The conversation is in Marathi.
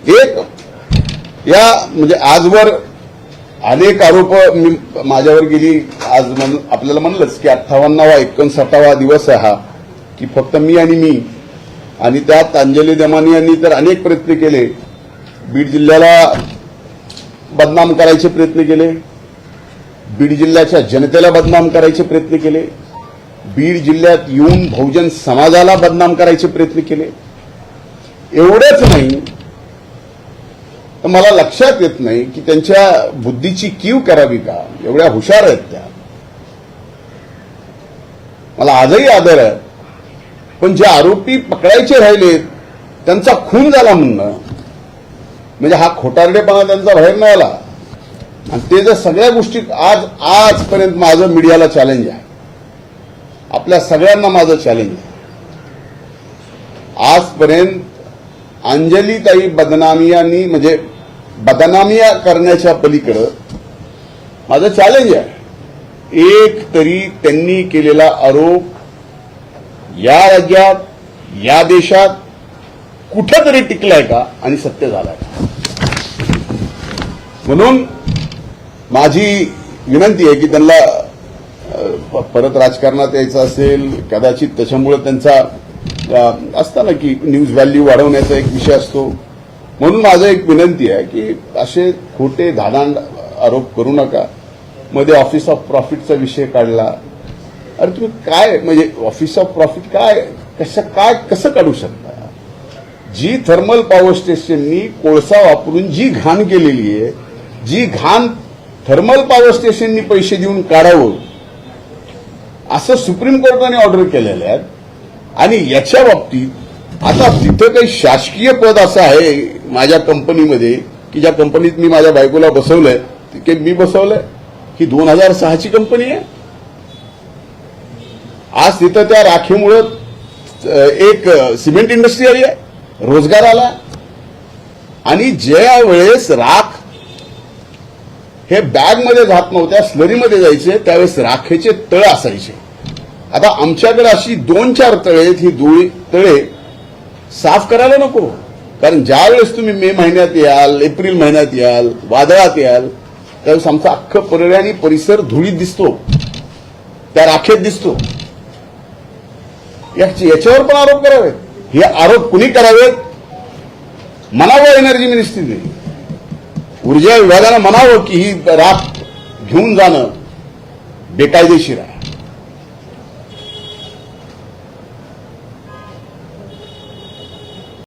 एक या म्हणजे आजवर अनेक आरोप माझ्यावर गेली. आज आपल्याला म्हणलंच की 58वा 59वा दिवस आहे हा, की फक्त मी आणि त्यात अंजली दमानी यांनी तर अनेक प्रयत्न केले. बीड जिल्ह्याला बदनाम करायचे प्रयत्न केले, बीड जिल्ह्याच्या जनतेला बदनाम करायचे प्रयत्न केले, बीड जिल्ह्यात येऊन बहुजन समाजाला बदनाम करायचे प्रयत्न केले. एवढंच नाही तर मला लक्षात येत नाही की त्यांच्या बुद्धीची कीव करावी का? एवढ्या हुशार आहेत त्या, मला आजही आदर आहे. पण जे आरोपी पकडायचे राहिले त्यांचा खून झाला म्हणणं म्हणजे हा खोटारडेपणा त्यांचा बाहेर नाही आला. आणि ते जर सगळ्या गोष्टी आजपर्यंत माझं मीडियाला चॅलेंज आहे, आपल्या सगळ्यांना माझं चॅलेंज आहे. आजपर्यंत अंजलीताई बदनामिया करण्याच्या पलीकडे माझं चॅलेंज आहे. एक तरी त्यांनी केलेला आरोप या राज्यात या देशात कुठेतरी टिकलाय का आणि सत्य झालाय का? म्हणून माझी विनंती आहे की त्यांना परत राजकारणात यायचं असेल कदाचित, त्याच्यामुळे त्यांचा असतं ना की न्यूज व्हॅल्यू वाढवण्याचा एक विषय असतो. म्हणून माझं एक विनंती आहे की असे खोटे धादांड आरोप करू नका. मध्ये ऑफिस ऑफ प्रॉफिटचा विषय काढला. अरे तुम्ही काय म्हणजे ऑफिस ऑफ प्रॉफिट काय कसं काढू शकता? जी थर्मल पॉवर स्टेशननी कोळसा वापरून जी घाण केलेली आहे, जी घाण थर्मल पॉवर स्टेशननी पैसे देऊन काढावं असं सुप्रीम कोर्टाने ऑर्डर केलेलं आहे. आणि याच्या बाबतीत आता तिथं काही शासकीय पद असं आहे माझ्या कंपनीमध्ये की ज्या कंपनीत मी माझ्या बायकोला बसवलंय, की मी बसवलंय, ही 2006ची कंपनी आहे. आज तिथं त्या राखीमुळे एक सिमेंट इंडस्ट्री आली आहे, रोजगार आला. आणि ज्या वेळेस राख हे बॅगमध्ये जात नव्हत्या, स्लरीमध्ये जायचे, त्यावेळेस राखेचे तळ असायचे. आता आमच्याकडे अशी 2-4 तळे आहेत. ही तळे साफ करायला नको, कारण ज्या वेळेस तुम्ही मे महिन्यात याल, एप्रिल महिन्यात याल, वादळात याल, त्यावेळेस आमचा अख्खं पर्याय आणि परिसर धुळीत दिसतो, त्या राखेत दिसतो. याच्यावर पण आरोप करावेत. हे आरोप कुणी करावेत? म्हणावं एनर्जी मिनिस्ट्रीने, ऊर्जा विभागानं म्हणावं की ही राख घेऊन जाणं बेकायदेशीर आहे.